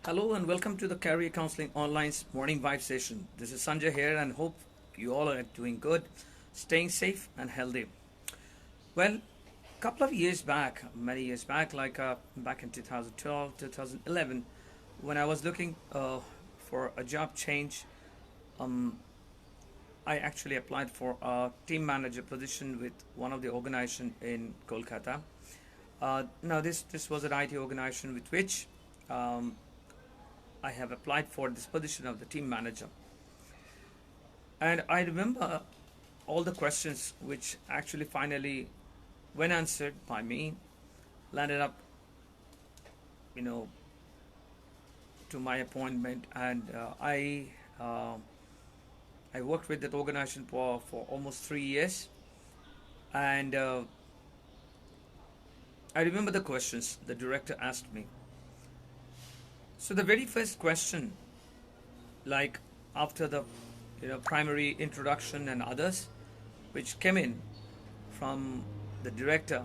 Hello and welcome to the Career Counseling Online's morning vibe session. This is Sanjay here and hope you all are doing good, staying safe and healthy. Well, a couple of years back, many years back, back in 2012, 2011, when I was looking for a job change, um, I actually applied for a team manager position with one of the organization in Kolkata. Now this was an IT organization with which um, I have applied for this position of the team manager. And I remember all the questions which actually finally, when answered by me, landed up, you know, to my appointment. And uh, I worked with that organization for almost 3 years. And I remember the questions the director asked me. So the very first question, like after the primary introduction and others which came in from the director,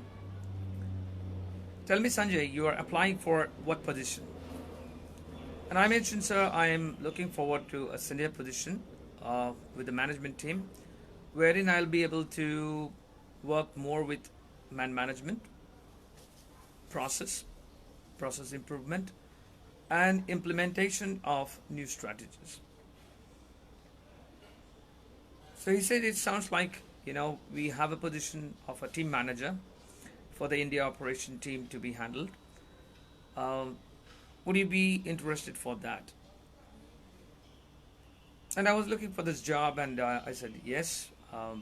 tell me Sanjay, you are applying for what position? And I mentioned, sir, I am looking forward to a senior position with the management team wherein I'll be able to work more with man management, process improvement, and implementation of new strategies. So he said it sounds like we have a position of a team manager for the India operation team to be handled. Um, would you be interested for that? And I was looking for this job, and I said yes. I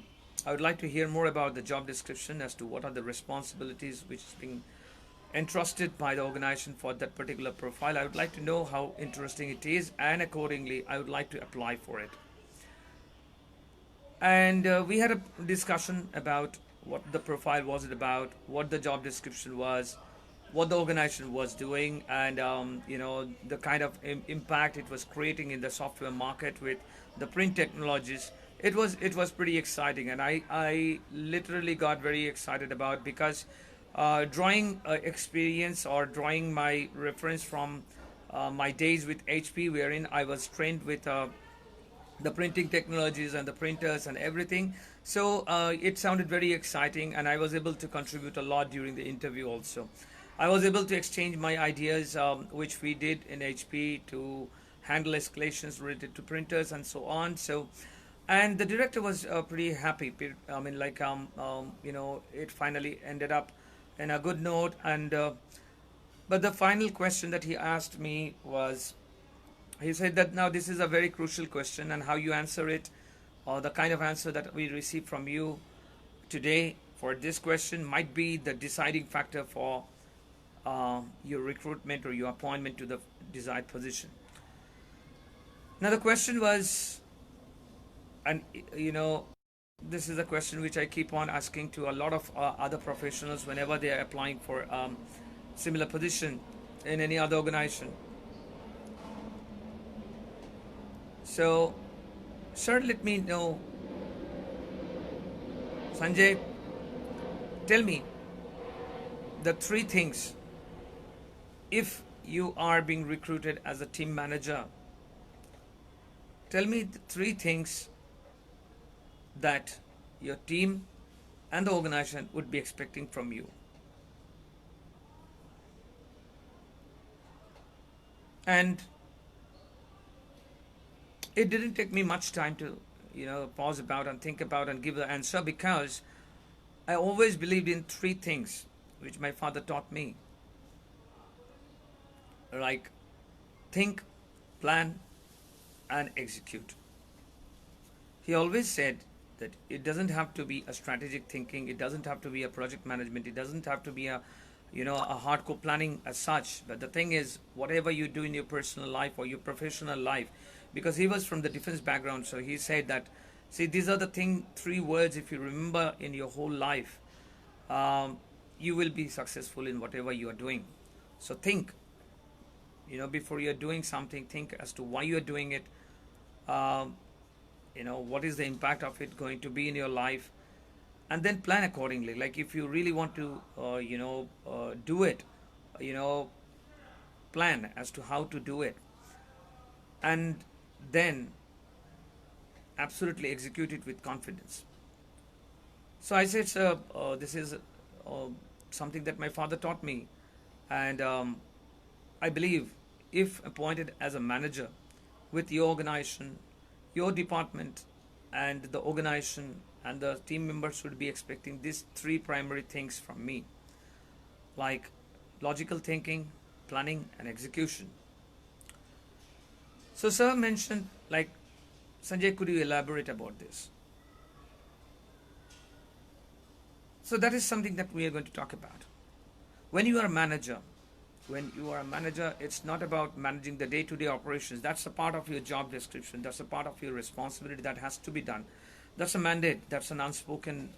would like to hear more about the job description as to what are the responsibilities which is being entrusted by the organization for that particular profile. I would like to know how interesting it is, and accordingly, I would like to apply for it. And we had a discussion about what the profile was it about, what the job description was, what the organization was doing, and the kind of impact it was creating in the software market with the print technologies. It was pretty exciting, and I literally got very excited about, because drawing experience or drawing my reference from my days with HP, wherein I was trained with the printing technologies and the printers and everything. So it sounded very exciting, and I was able to contribute a lot during the interview also. I was able to exchange my ideas, which we did in HP to handle escalations related to printers and so on. So, and the director was pretty happy. I mean, it finally ended up in a good note. And but the final question that he asked me was, he said that now this is a very crucial question, and how you answer it, or the kind of answer that we receive from you today for this question, might be the deciding factor for your recruitment or your appointment to the desired position. Now the question was, and this is a question which I keep on asking to a lot of other professionals whenever they are applying for similar position in any other organization. So, sir, let me know, Sanjay, tell me the three things, if you are being recruited as a team manager, tell me the three things that your team and the organization would be expecting from you. And it didn't take me much time to pause about and think about and give the answer, because I always believed in three things which my father taught me, like think, plan, and execute. He always said that it doesn't have to be a strategic thinking, it doesn't have to be a project management, it doesn't have to be a hardcore planning as such. But the thing is, whatever you do in your personal life or your professional life, because he was from the defense background, so he said that, see, these are the three words, if you remember in your whole life, you will be successful in whatever you are doing. So think, before you're doing something, think as to why you're doing it. um, what is the impact of it going to be in your life, and then plan accordingly. Like if you really want to do it, you know plan as to how to do it, and then absolutely execute it with confidence. So I said, sir, this is something that my father taught me, and I believe if appointed as a manager with your organization, your department, and the organization and the team members should be expecting these three primary things from me, like logical thinking, planning, and execution. So, sir mentioned, like, Sanjay, could you elaborate about this? So, that is something that we are going to talk about. When you are a manager, it's not about managing the day-to-day operations. That's a part of your job description. That's a part of your responsibility that has to be done. That's a mandate. That's an unspoken,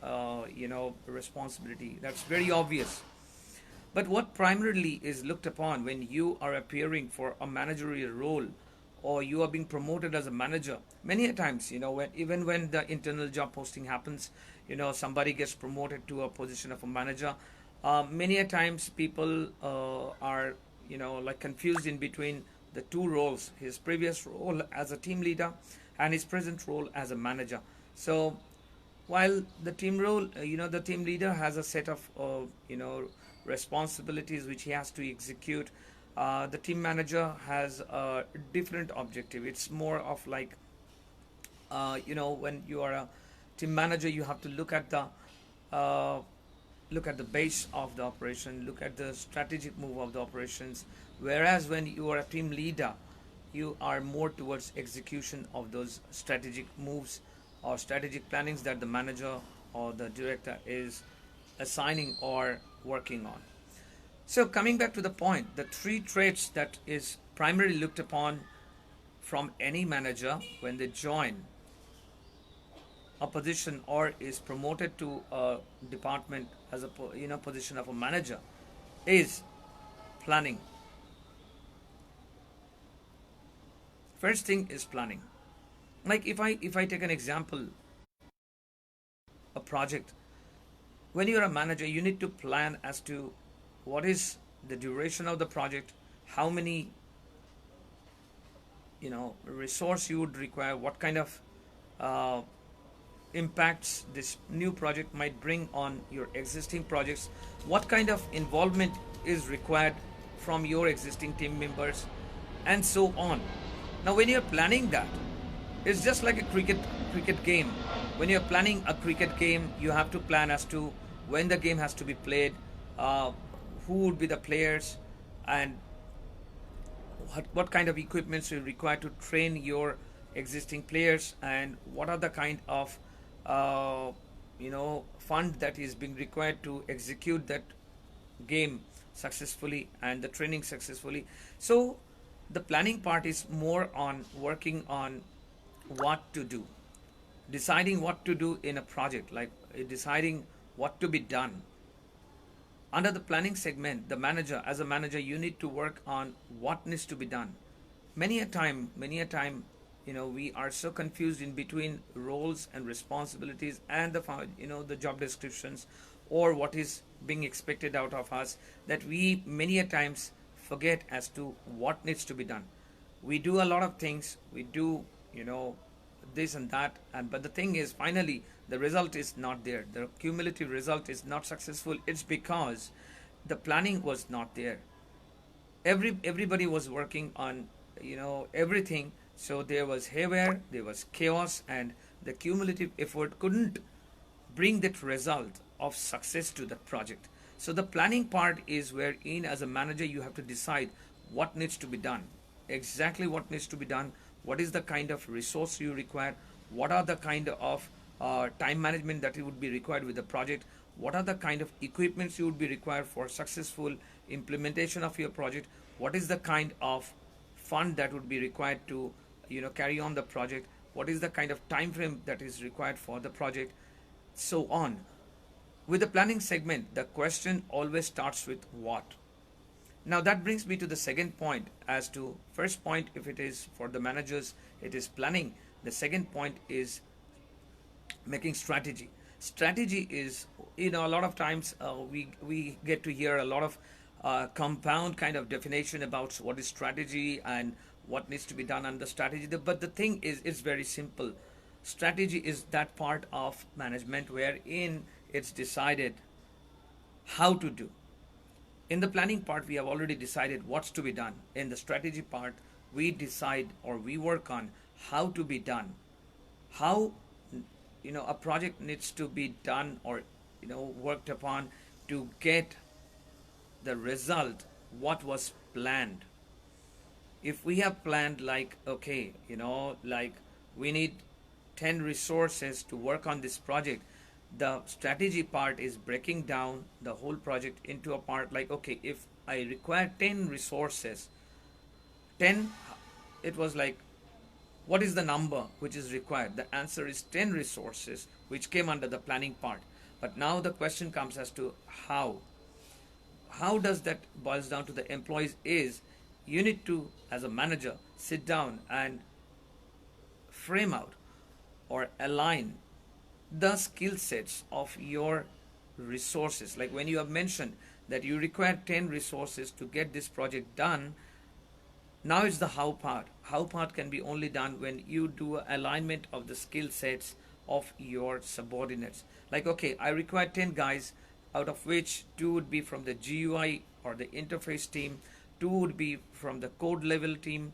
responsibility. That's very obvious. But what primarily is looked upon when you are appearing for a managerial role, or you are being promoted as a manager, many a times, even when the internal job posting happens, somebody gets promoted to a position of a manager. Many a times people are, like confused in between the two roles, his previous role as a team leader and his present role as a manager. So while the team role, the team leader has a set of, responsibilities which he has to execute. The team manager has a different objective. It's more of like, when you are a team manager, you have to uh, look at the base of the operation, look at the strategic move of the operations. Whereas when you are a team leader, you are more towards execution of those strategic moves or strategic plannings that the manager or the director is assigning or working on. So coming back to the point, the three traits that is primarily looked upon from any manager when they join a position or is promoted to a department as a position of a manager is planning. First thing is planning. Like if I take an example, a project, when you're a manager, you need to plan as to what is the duration of the project, how many resource you would require, what kind of uh, impacts this new project might bring on your existing projects, what kind of involvement is required from your existing team members, and so on. Now when you're planning that, it's just like a cricket game. When you're planning a cricket game, you have to plan as to when the game has to be played, who would be the players, and what kind of equipments you require to train your existing players, and what are the kind of fund that is being required to execute that game successfully and the training successfully. So the planning part is more on working on what to do, deciding what to do in a project, like deciding what to be done. Under the planning segment, the manager, as a manager, you need to work on what needs to be done. Many a time, we are so confused in between roles and responsibilities and the job descriptions or what is being expected out of us, that we many a times forget as to what needs to be done. We do a lot of things. We do, this and that, and but the thing is, finally, the result is not there. The cumulative result is not successful. It's because the planning was not there. Everybody was working on everything, so there was haywire, there was chaos, and the cumulative effort couldn't bring that result of success to that project. So the planning part is wherein, as a manager, you have to decide what needs to be done, exactly what needs to be done, what is the kind of resource you require, what are the kind of time management that you would be required with the project, what are the kind of equipments you would be required for successful implementation of your project, what is the kind of fund that would be required to carry on the project, what is the kind of time frame that is required for the project, so on. With the planning segment, the question always starts with what. Now that brings me to the second point. As to first point, if it is for the managers, it is planning. The second point is making strategy. Strategy is, a lot of times we get to hear a lot of compound kind of definition about what is strategy and what needs to be done under strategy. But the thing is, it's very simple. Strategy is that part of management wherein it's decided how to do. In the planning part, we have already decided what's to be done. In the strategy part, we decide or we work on how to be done. How a project needs to be done or worked upon to get the result what was planned. If we have planned like, okay, like we need 10 resources to work on this project, the strategy part is breaking down the whole project into a part like, okay, if I require 10 resources, 10, it was like, what is the number which is required? The answer is 10 resources, which came under the planning part. But now the question comes as to how. How does that boils down to the employees is you need to, as a manager, sit down and frame out or align the skill sets of your resources. Like when you have mentioned that you require 10 resources to get this project done, now it's the how part. How part can be only done when you do alignment of the skill sets of your subordinates. Like, okay, I require 10 guys, out of which 2 would be from the GUI or the interface team, 2 would be from the code level team,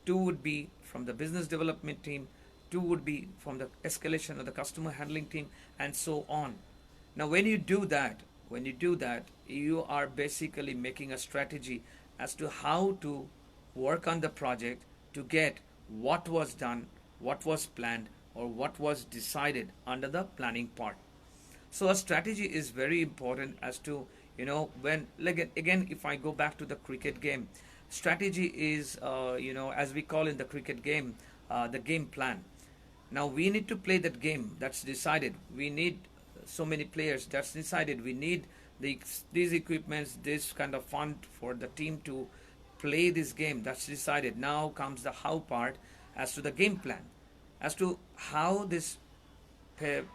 2 would be from the business development team, 2 would be from the escalation or the customer handling team, and so on. Now, when you do that, you are basically making a strategy as to how to work on the project to get what was done, what was planned, or what was decided under the planning part. So a strategy is very important as to, when, like, again, if I go back to the cricket game, strategy is, as we call in the cricket game, the game plan. Now we need to play that game, that's decided. We need so many players, that's decided. We need these equipments, this kind of fund for the team to play this game, that's decided. Now comes the how part as to the game plan, as to how these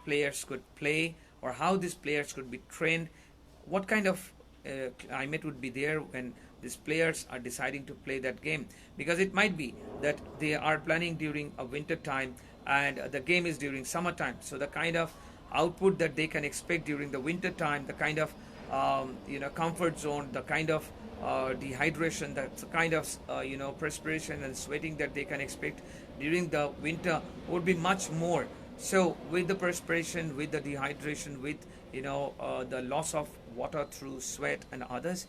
players could play or how these players could be trained, what kind of climate would be there when these players are deciding to play that game. Because it might be that they are planning during a winter time and the game is during summertime. So the kind of output that they can expect during the winter time, the kind of comfort zone, the kind of dehydration, the kind of perspiration and sweating that they can expect during the winter would be much more. So with the perspiration, with the dehydration, with the loss of water through sweat and others,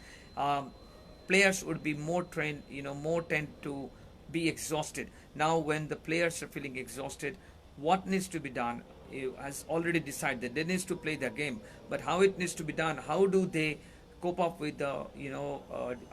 players would be more trained, more tend to be exhausted. Now when the players are feeling exhausted, what needs to be done has already decided that they needs to play the game. But how it needs to be done, how do they cope up with the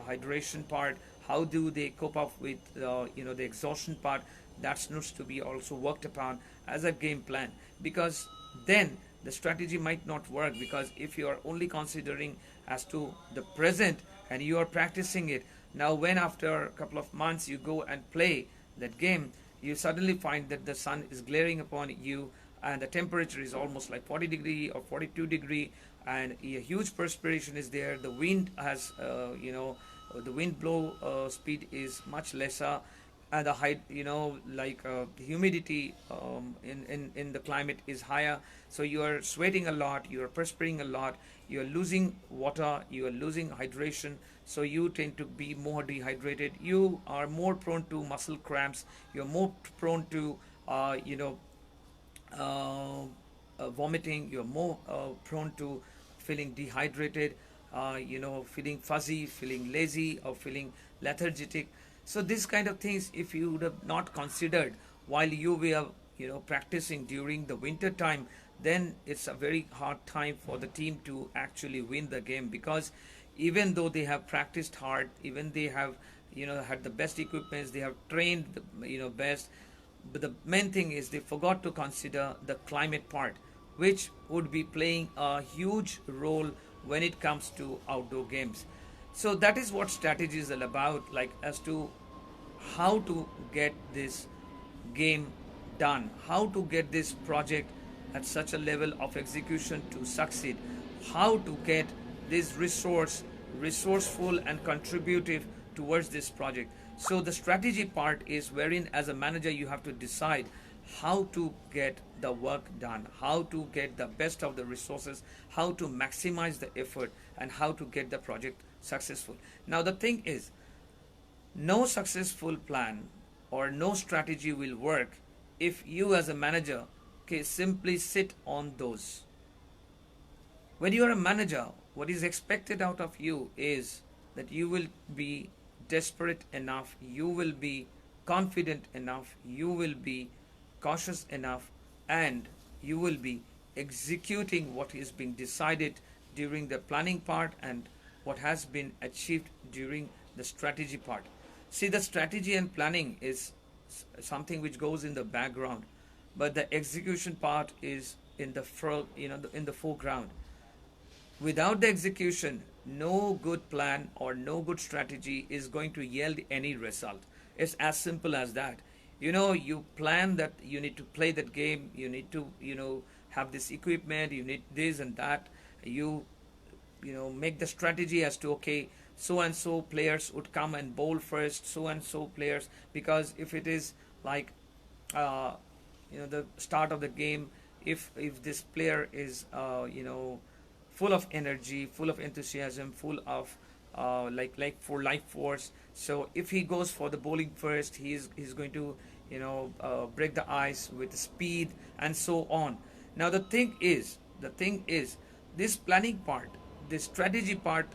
hydration part, how do they cope up with the exhaustion part, that needs to be also worked upon as a game plan. Because then the strategy might not work, because if you are only considering as to the present and you are practicing it, now when after a couple of months you go and play that game, you suddenly find that the sun is glaring upon you and the temperature is almost like 40 degree or 42 degree, and a huge perspiration is there. The wind has the wind blow speed is much lesser, and the height, the humidity in the climate is higher. So you are sweating a lot, you are perspiring a lot, you are losing water, you are losing hydration. So you tend to be more dehydrated. You are more prone to muscle cramps. You are more prone to vomiting. You are more prone to feeling dehydrated, feeling fuzzy, feeling lazy, or feeling lethargic. So these kind of things, if you would have not considered while you were practicing during the winter time, then it's a very hard time for the team to actually win the game. Because even though they have practiced hard, even they have had the best equipments, they have trained the best, but the main thing is they forgot to consider the climate part, which would be playing a huge role when it comes to outdoor games. So that is what strategy is all about, like as to how to get this game done, how to get this project at such a level of execution to succeed, how to get this resource resourceful and contributive towards this project. So the strategy part is wherein as a manager you have to decide how to get the work done, how to get the best of the resources, how to maximize the effort, and how to get the project successful. Now the thing is, no successful plan or no strategy will work if you as a manager can simply sit on those. When you are a manager, what is expected out of you is that you will be desperate enough, you will be confident enough, you will be cautious enough, and you will be executing what is being decided during the planning part and what has been achieved during the strategy part. See, the strategy and planning is something which goes in the background, but the execution part is in the in the foreground. Without the execution, no good plan or no good strategy is going to yield any result. It's as simple as that. You plan that you need to play that game, you need to, have this equipment, you need this and that. You make the strategy as to, okay, so and so players would come and bowl first, so and so players, because if it is like the start of the game, if this player is full of energy, full of enthusiasm, full of like for life force. So if he goes for the bowling first, he's going to break the ice with speed and so on. Now the thing is, this planning part, this strategy part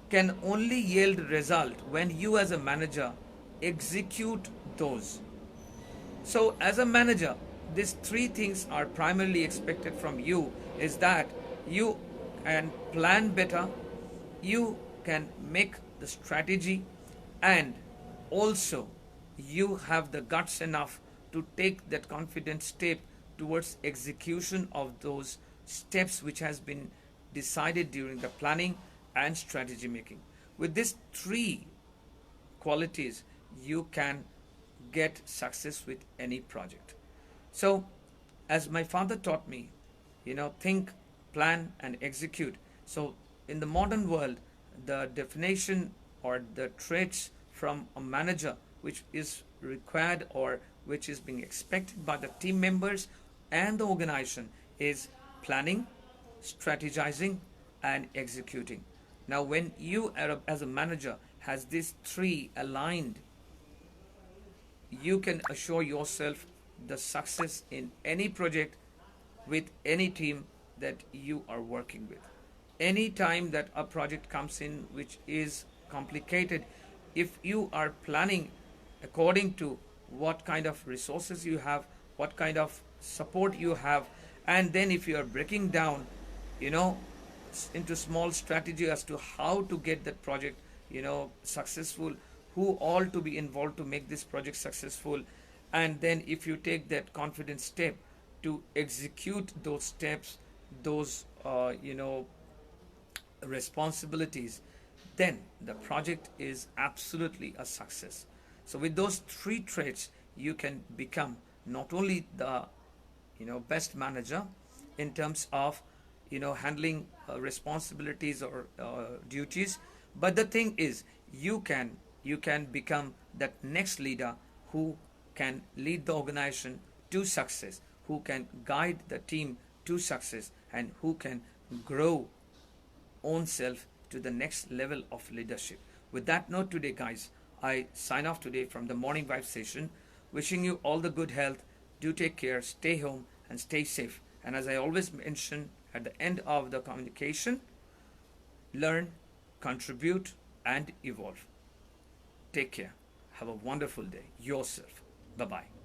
can only yield result when you as a manager execute those. So as a manager, these three things are primarily expected from you, is that you can plan better, you can make the strategy, and also you have the guts enough to take that confident step towards execution of those steps which has been decided during the planning and strategy making. With these three qualities, you can get success with any project. So, as my father taught me, think, plan, and execute. So, in the modern world, the definition or the traits from a manager which is required or which is being expected by the team members and the organization is planning, strategizing, and executing. Now, when you as a manager has these three aligned, you can assure yourself the success in any project with any team that you are working with. Any time that a project comes in which is complicated, if you are planning according to what kind of resources you have, what kind of support you have, and then if you are breaking down, into small strategy as to how to get that project, successful, who all to be involved to make this project successful, and then if you take that confident step to execute those steps, those responsibilities, then the project is absolutely a success. So with those three traits, you can become not only the best manager in terms of handling responsibilities or duties, but the thing is, you can become that next leader who can lead the organization to success, who can guide the team to success, and who can grow own self to the next level of leadership. With that note today, guys, I sign off today from the Morning Vibe session, wishing you all the good health. Do take care, stay home, and stay safe. And as I always mention at the end of the communication, learn, contribute, and evolve. Take care. Have a wonderful day. Yourself. Bye-bye.